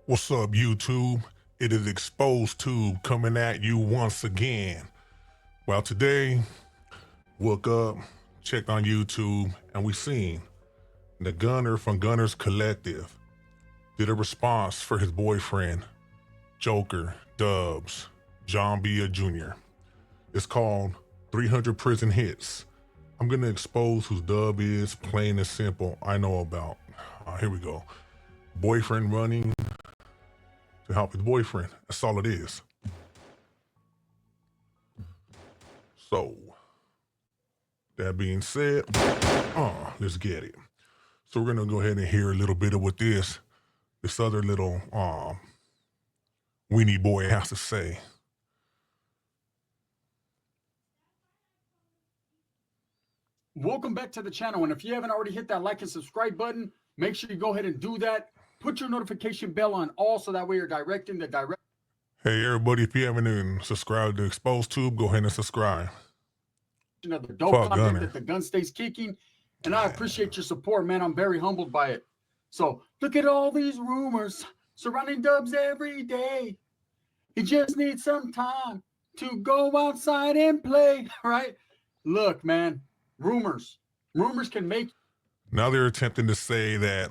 What's up, YouTube? It is Exposed Tube coming at you once again. Well, today, woke up, checked on YouTube, and we seen the gunner from Gunners Collective did a response for his boyfriend, Joker, Dubs, John B. Jr. It's called 300 Prison Hits. I'm gonna expose who Dub is, plain and simple. I know about. Here we go. Boyfriend running to help his boyfriend. That's all it is. So, that being said, let's get it. So we're gonna go ahead and hear a little bit of what this other little weenie boy has to say. Welcome back to the channel, and if you haven't already hit that like and subscribe button, make sure you go ahead and do that. Put your notification bell on all so that way you're directing the direct. Hey everybody, if you haven't even subscribed to Exposed Tube, go ahead and subscribe. Of the dope Fuck content Gunner. that the gun stays kicking, and I appreciate your support, man. I'm very humbled by it. So look at all these rumors surrounding Dubs every day. He just needs some time to go outside and play, right? Look, man, rumors can make. Now they're attempting to say that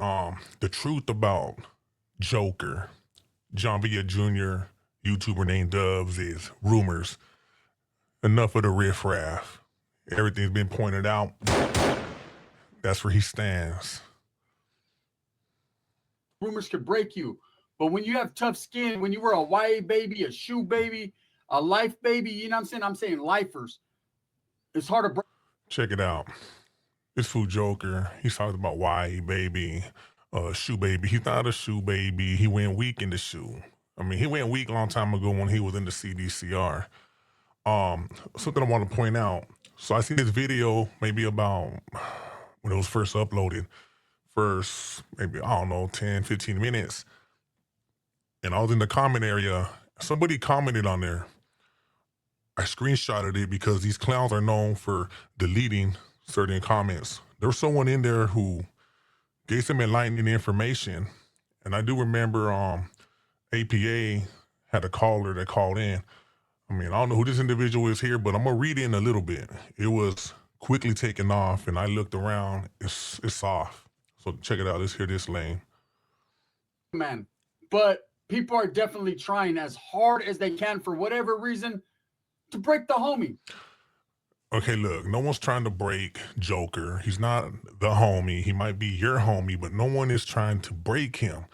the truth about Joker, John B. Jr., YouTuber named Dubs, is rumors. Enough of the riffraff. Everything's been pointed out. That's where he stands. Rumors could break you, but when you have tough skin, when you were a YA baby, a shoe baby, a life baby, you know what I'm saying? I'm saying lifers. It's hard to break. Check it out. This fool Joker, he's talking about YA baby, shoe baby. He's not a shoe baby. He went weak in the shoe. I mean, he went weak a long time ago when he was in the CDCR. Something I want to point out. So I see this video maybe about when it was first uploaded, maybe, I don't know, 10, 15 minutes. And I was in the comment area. Somebody commented on there. I screenshotted it because these clowns are known for deleting certain comments. There was someone in there who gave some enlightening information. And I do remember APA had a caller that called in. I mean, I don't know who this individual is here, but I'm gonna read in a little bit. It was quickly taken off, and I looked around. It's off. So check it out. Let's hear this lane. Man, but people are definitely trying as hard as they can for whatever reason to break the homie. Okay, look, no one's trying to break Joker. He's not the homie. He might be your homie, but no one is trying to break him.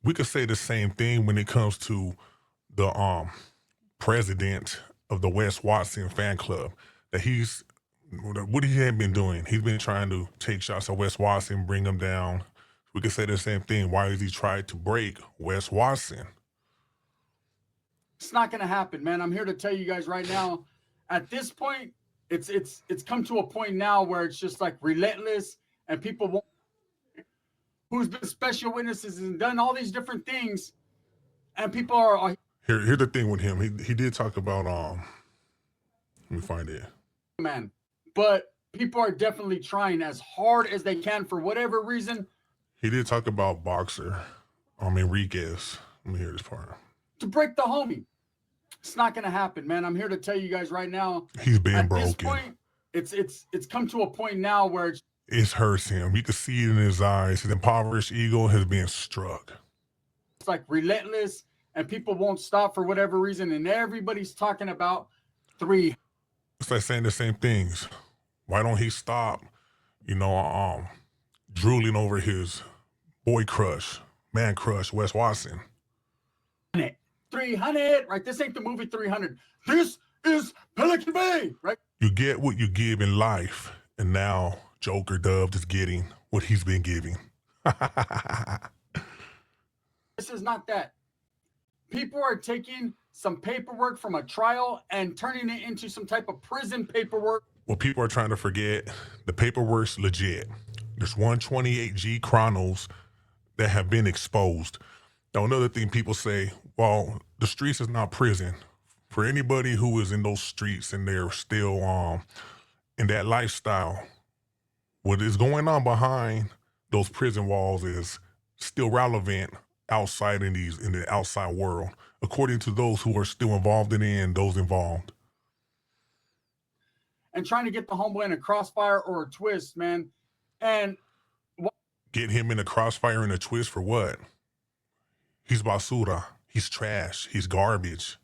We could say the same thing when it comes to the president of the Wes Watson fan club. That what he had been doing. He's been trying to take shots at Wes Watson, bring him down. We could say the same thing. Why has he tried to break Wes Watson? It's not going to happen, man. I'm here to tell you guys right now. At this point, it's come to a point now where it's just like relentless, and people won't. Who's been special witnesses and done all these different things, and people are. Here's the thing with him. He did talk about let me find it. Man, but people are definitely trying as hard as they can for whatever reason. He did talk about boxer, Enriquez. Let me hear this part. To break the homie. It's not going to happen, man. I'm here to tell you guys right now. He's been at broken. This point, it's come to a point now where it hurts him. You can see it in his eyes. His impoverished ego has been struck. It's like relentless, and people won't stop for whatever reason, and everybody's talking about three. It's like saying the same things. Why don't he stop, drooling over his boy crush, man crush, Wes Watson? 300, right? This ain't the movie 300. This is Pelican Bay, right? You get what you give in life, and now Joker Dubs is getting what he's been giving. This is not that. People are taking some paperwork from a trial and turning it into some type of prison paperwork. Well, people are trying to forget the paperwork's legit. There's 128G chronos that have been exposed. Now, another thing people say, well, the streets is not prison. For anybody who is in those streets and they're still in that lifestyle, what is going on behind those prison walls is still relevant outside in the outside world, according to those who are still involved in it and those involved. And trying to get the homeboy in a crossfire or a twist, man. And get him in a crossfire and a twist for what? He's basura. He's trash. He's garbage.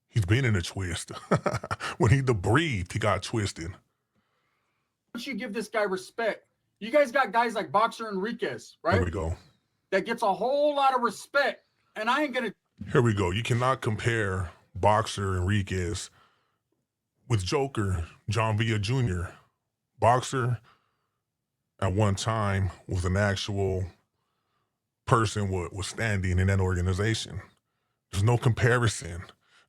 He's been in a twist. When he breathed, he got twisted. Once you give this guy respect, you guys got guys like Boxer Enriquez, right? Here we go. That gets a whole lot of respect. And I ain't going to. Here we go. You cannot compare Boxer Enriquez with Joker, John Villa Jr. Boxer at one time was an actual person was standing in that organization. There's no comparison.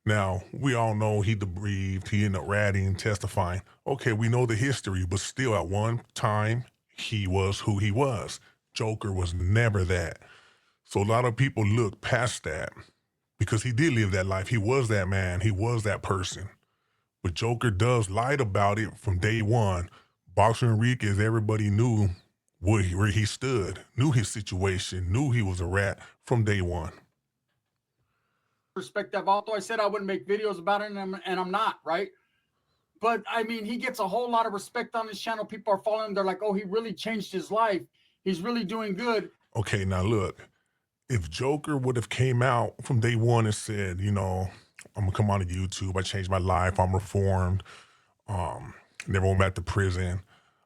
Now, we all know he breathed, he ended up ratting, testifying. Okay, we know the history, but still at one time, he was who he was. Joker was never that. So a lot of people look past that because he did live that life. He was that man. He was that person. But Joker does lied about it from day one. Boxer Enriquez, everybody knew where he stood, knew his situation, knew he was a rat from day one. Respect that, although I said I wouldn't make videos about it, and I'm not, right? But I mean, he gets a whole lot of respect on his channel. People are following him. They're like, oh, he really changed his life. He's really doing good. Okay, now look, if Joker would have came out from day one and said, you know, I'm gonna come on to YouTube, I changed my life, I'm reformed, never went back to prison,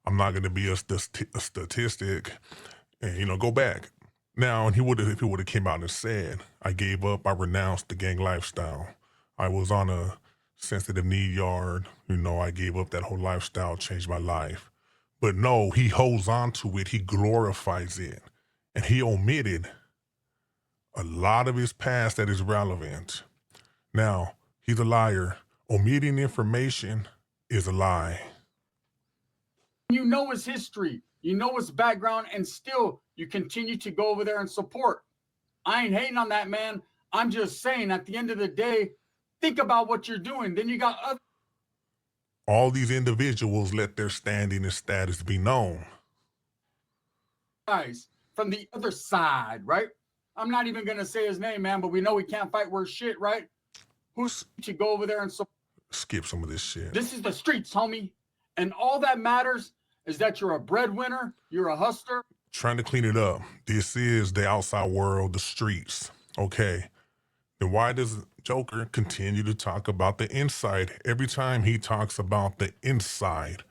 I'm not gonna be a statistic, and you know, go back. Now, and if he would have came out and said, I gave up, I renounced the gang lifestyle. I was on a sensitive need yard, you know, I gave up that whole lifestyle, changed my life. But no, he holds on to it, he glorifies it, and he omitted a lot of his past that is relevant. Now, he's a liar. Omitting information is a lie. You know his history, you know his background, and still you continue to go over there and support. I ain't hating on that, man. I'm just saying at the end of the day, think about what you're doing. Then you got other. All these individuals let their standing and status be known. Guys from the other side, right? I'm not even going to say his name, man, but we know he can't fight worth shit, right? Who's to go over there and skip some of this shit? This is the streets, homie. And all that matters is that you're a breadwinner, you're a hustler. Trying to clean it up. This is the outside world, the streets. Okay. Then why does Joker continue to talk about the inside? Every time he talks about the inside,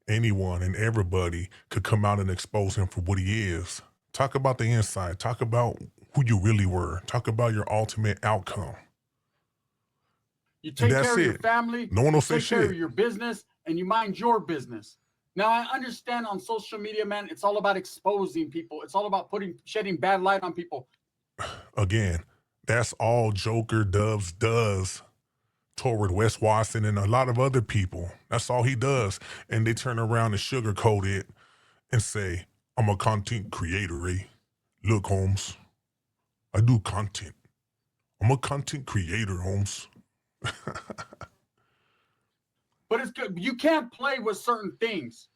anyone and everybody could come out and expose him for what he is. Talk about the inside. Talk about who you really were. Talk about your ultimate outcome. You take care of your family. No one will say shit. You take care of your business, and you mind your business. Now, I understand on social media, man, it's all about exposing people. It's all about shedding bad light on people. Again, that's all Joker does toward Wes Watson and a lot of other people. That's all he does. And they turn around and sugarcoat it and say, I'm a content creator, eh? Look, Holmes, I do content. I'm a content creator, Holmes. But it's good. You can't play with certain things,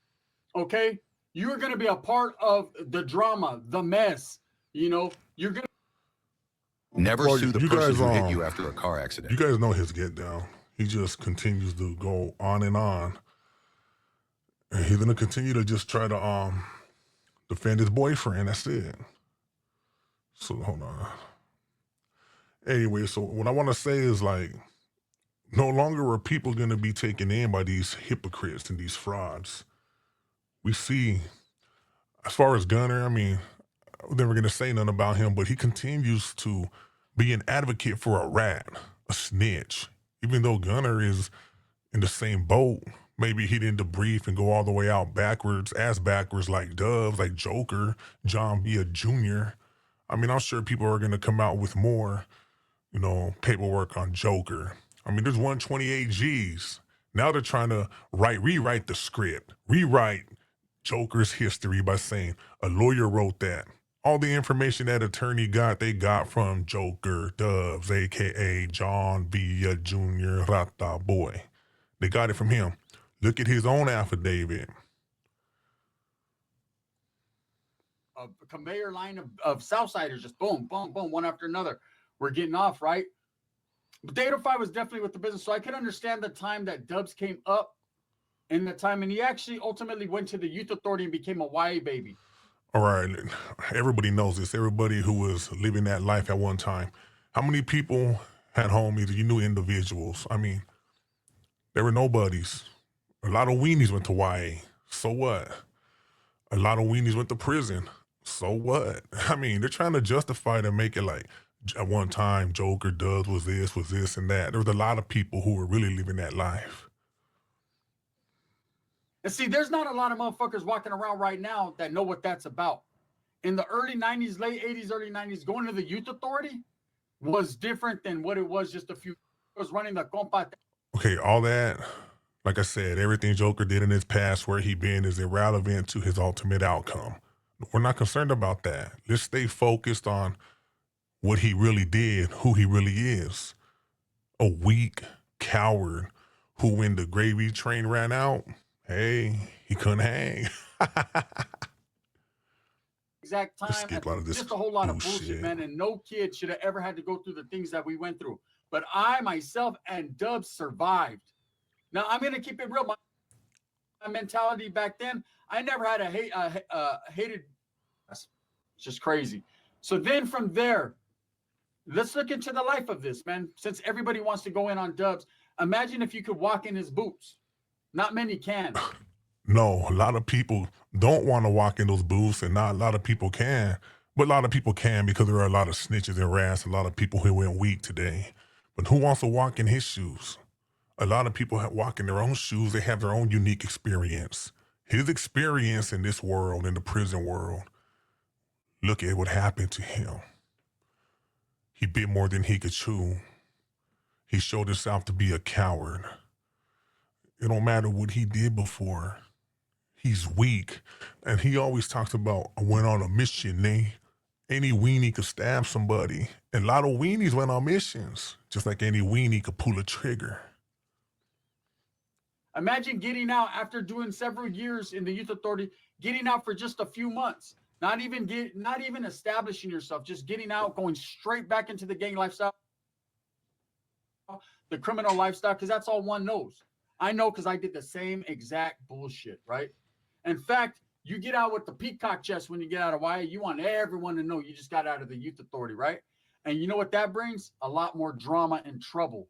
okay? You're going to be a part of the drama, the mess. You know, you're going to. Never sue the person who hit you after a car accident. You guys know his get down. He just continues to go on. And he's going to continue to just try to defend his boyfriend. That's it. So, hold on. Anyway, so what I want to say is, like, no longer are people going to be taken in by these hypocrites and these frauds. We see, as far as Gunner, I mean, I'm never going to say nothing about him, but he continues to be an advocate for a rat, a snitch. Even though Gunner is in the same boat, maybe he didn't debrief and go all the way out backwards like Doves, like Joker, John Villa Jr. I mean, I'm sure people are going to come out with more, you know, paperwork on Joker. I mean, there's 128 G's. Now they're trying to rewrite the script, rewrite Joker's history by saying a lawyer wrote that. All the information that attorney got, they got from Joker Doves, a.k.a. John Villa Jr. Rata Boy. They got it from him. Look at his own affidavit. a conveyor line of Southsiders, just boom, boom, boom, one after another. We're getting off, right? But the 805 was definitely with the business. So I could understand the time that Dubs came up in the time, and he actually ultimately went to the youth authority and became a YA baby. All right, everybody knows this. Everybody who was living that life at one time. How many people had homies? You knew individuals. I mean, there were nobodies. A lot of weenies went to YA. So what? A lot of weenies went to prison. So what? I mean, they're trying to justify to make it like at one time Joker, Dubs was this, and that. There was a lot of people who were really living that life. And see, there's not a lot of motherfuckers walking around right now that know what that's about. In the early 90s, late 80s, early 90s, going to the youth authority was different than what it was just a few years running the compa. Okay, all that, like I said, everything Joker did in his past, where he been, is irrelevant to his ultimate outcome. We're not concerned about that. Let's stay focused on what he really did, who he really is. A weak coward who, when the gravy train ran out, hey, he couldn't hang. Exact time. Skip a lot of this just a whole lot of bullshit, man. And no kid should have ever had to go through the things that we went through. But I, myself, and Dubs survived. Now, I'm going to keep it real. My mentality back then, I never had hated. It's just crazy. So then from there, let's look into the life of this, man. Since everybody wants to go in on Dubs, imagine if you could walk in his boots. Not many can. No, a lot of people don't want to walk in those booths, and not a lot of people can. But a lot of people can, because there are a lot of snitches and rats, a lot of people who went weak today. But who wants to walk in his shoes? A lot of people walk in their own shoes. They have their own unique experience. His experience in this world, in the prison world, look at what happened to him. He bit more than he could chew. He showed himself to be a coward. It don't matter what he did before. He's weak. And he always talks about, I went on a mission, Any weenie could stab somebody. And a lot of weenies went on missions, just like any weenie could pull a trigger. Imagine getting out after doing several years in the youth authority, getting out for just a few months, not even establishing yourself, just getting out, going straight back into the gang lifestyle, the criminal lifestyle, because that's all one knows. I know, because I did the same exact bullshit, right? In fact, you get out with the peacock chest when you get out of YA. You want everyone to know you just got out of the youth authority, right? And you know what that brings? A lot more drama and trouble.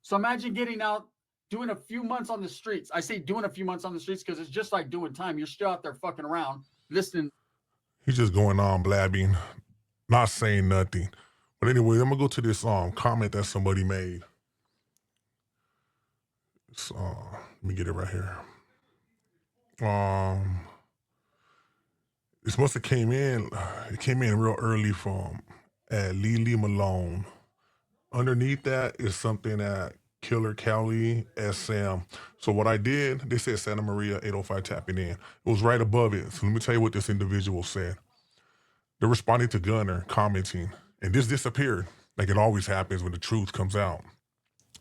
So imagine getting out, doing a few months on the streets. I say doing a few months on the streets because it's just like doing time. You're still out there fucking around, listening. He's just going on blabbing, not saying nothing. But anyway, I'm going to go to this comment that somebody made. Let me get it right here. This must have came in. It came in real early from Lily Malone. Underneath that is something at Killer Cali SM. So what I did, they said Santa Maria 805 tapping in. It was right above it. So let me tell you what this individual said. They're responding to Gunner, commenting, and this disappeared, like it always happens when the truth comes out.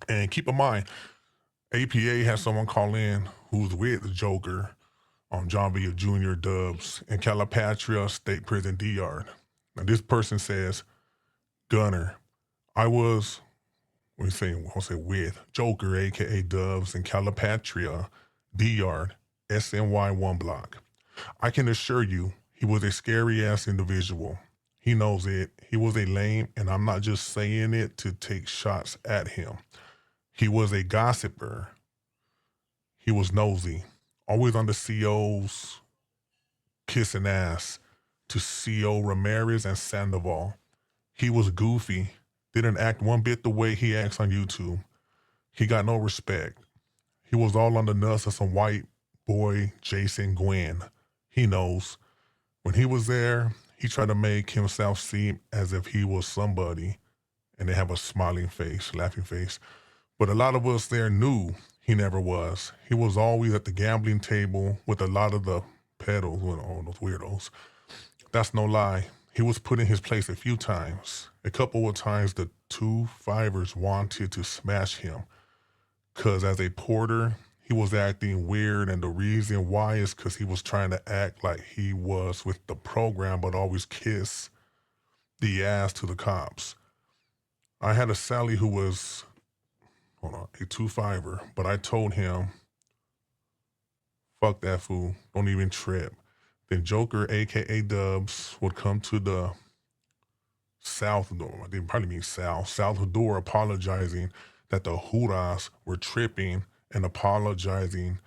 And keep in mind, APA has someone call in who's with Joker, John Villa Jr., Dubs, in Calipatria State Prison D-Yard. Now this person says, Gunner, I was, I'll say with Joker, aka Dubs, in Calipatria D-Yard, SNY 1 block. I can assure you, he was a scary ass individual. He knows it. He was a lame, and I'm not just saying it to take shots at him. He was a gossiper. He was nosy, always on the CO's kissing ass to CO Ramirez and Sandoval. He was goofy, didn't act one bit the way he acts on YouTube. He got no respect. He was all on the nuts of some white boy, Jason Gwynn. He knows. When he was there, he tried to make himself seem as if he was somebody, and they have a smiling face, laughing face. But a lot of us there knew he never was. He was always at the gambling table with a lot of the pedos, those weirdos. That's no lie. He was put in his place a few times. A couple of times the 2 fivers wanted to smash him, because as a porter, he was acting weird, and the reason why is because he was trying to act like he was with the program, but always kiss the ass to the cops. I had a Sally who was, hold on, a 2-5er, but I told him, fuck that fool, don't even trip. Then Joker, aka Dubs, would come to the south door. I didn't probably mean south door, apologizing that the Huras were tripping and apologizing,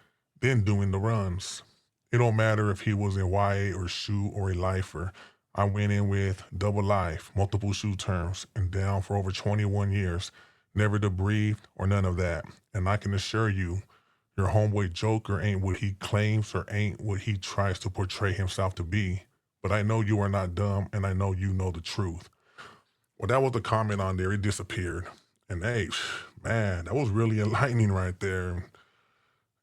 then doing the runs. It don't matter if he was in YA or SHU or a lifer. I went in with double life, multiple SHU terms, and down for over 21 years. Never debriefed or none of that. And I can assure you, your homeboy Joker ain't what he claims or ain't what he tries to portray himself to be. But I know you are not dumb, and I know you know the truth. Well, that was the comment on there. It disappeared. And hey, man, that was really enlightening right there.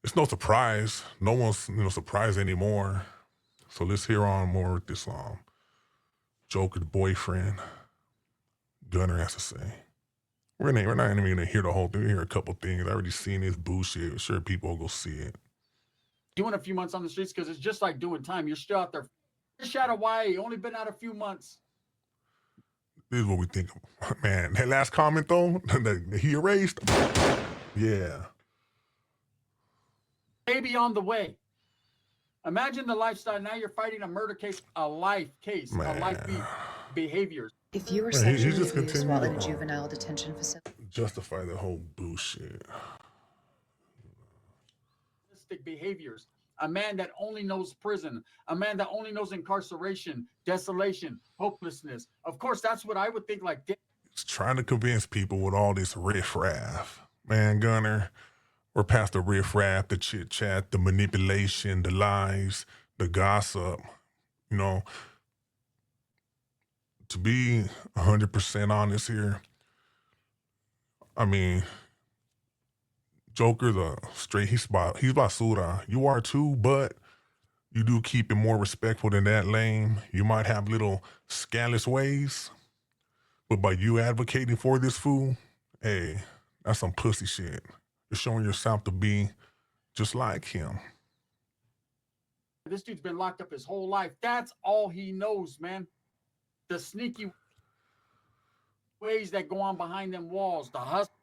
It's no surprise. No one's surprised anymore. So let's hear on more with this Joker's boyfriend, Gunner, has to say. We're not even going to hear the whole thing. We hear a couple things. I already seen this bullshit. I'm sure people will go see it. Doing a few months on the streets because it's just like doing time. You're still out there. Fish out of YA. Only been out a few months. This is what we think. Man, that last comment, though, that he erased. Yeah. Baby on the way. Imagine the lifestyle. Now you're fighting a murder case, a life case, Man. a life behaviors. If you were Man, sexually just abused while in a continued on. juvenile detention facility, Justify the whole bullshit. Behaviors. A man that only knows prison, a man that only knows incarceration, desolation, hopelessness. Of course, that's what I would think. Like, He's trying to convince people with all this riffraff. Man, Gunner, we're past the riffraff, the chit chat, the manipulation, the lies, the gossip. You know, to be 100% honest here, I mean, Joker's a straight, he's basura. You are too, but you do keep it more respectful than that lame. You might have little scandalous ways, but by you advocating for this fool, hey, that's some pussy shit. You're showing yourself to be just like him. this dude's been locked up his whole life. That's all he knows, man. The sneaky ways that go on behind them walls, the hustle.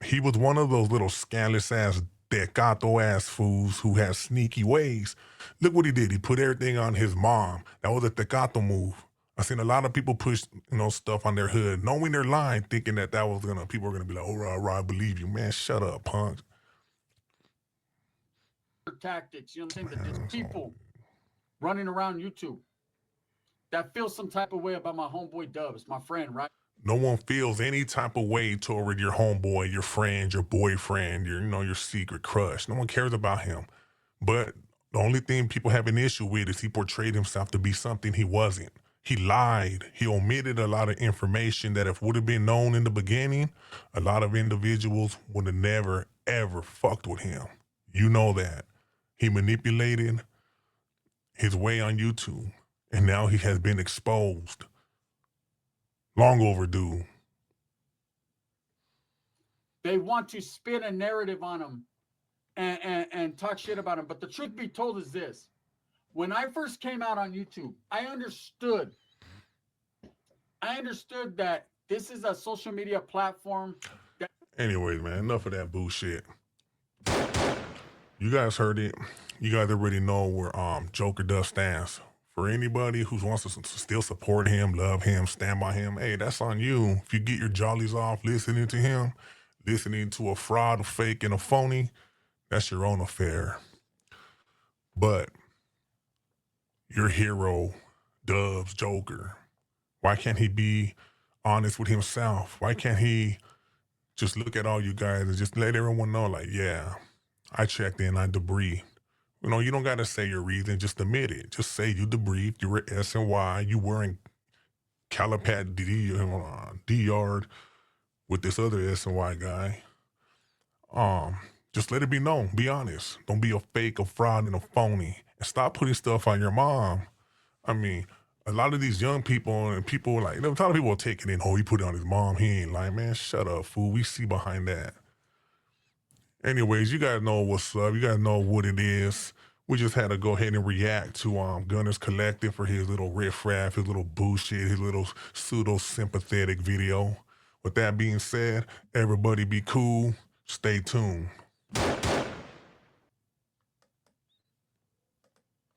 He was one of those little scandalous ass, decato ass fools who has sneaky ways. Look what he did. He put everything on his mom. That was a decato move. I seen a lot of people push, stuff on their hood, knowing they're lying, thinking that was people were gonna be like, oh, rah, I believe you. Man, shut up, punk. Tactics, you know what I'm saying? That there's people running around YouTube that feel some type of way about my homeboy Dubs, my friend, right? No one feels any type of way toward your homeboy, your friend, your boyfriend, your secret crush. No one cares about him. But the only thing people have an issue with is he portrayed himself to be something he wasn't. He lied. He omitted a lot of information that if would have been known in the beginning, a lot of individuals would have never, ever fucked with him. You know that. He manipulated his way on YouTube, and now he has been exposed. Long overdue. They want to spin a narrative on him and talk shit about him. But the truth be told is this. When I first came out on YouTube, I understood that this is a social media platform. Anyways, man, enough of that bullshit. You guys heard it. You guys already know where Joker Dust stands. For anybody who wants to still support him, love him, stand by him, hey, that's on you. If you get your jollies off listening to him, listening to a fraud, a fake, and a phony, that's your own affair. But your hero, Dubs, Joker, why can't he be honest with himself? Why can't he just look at all you guys and just let everyone know, like, yeah, I checked in, I debriefed. You don't got to say your reason. Just admit it. Just say you debriefed. You were at S&Y. You were in Calipat D-Yard with this other S&Y guy. Just let it be known. Be honest. Don't be a fake, a fraud, and a phony. And stop putting stuff on your mom. I mean, a lot of these young people and people a lot of people are taking in, oh, he put it on his mom. He ain't lying. Man, shut up, fool. We see behind that. Anyways, you guys know what's up. You guys know what it is. We just had to go ahead and react to Gunner's Collective for his little riffraff, his little bullshit, his little pseudo-sympathetic video. With that being said, everybody be cool. Stay tuned.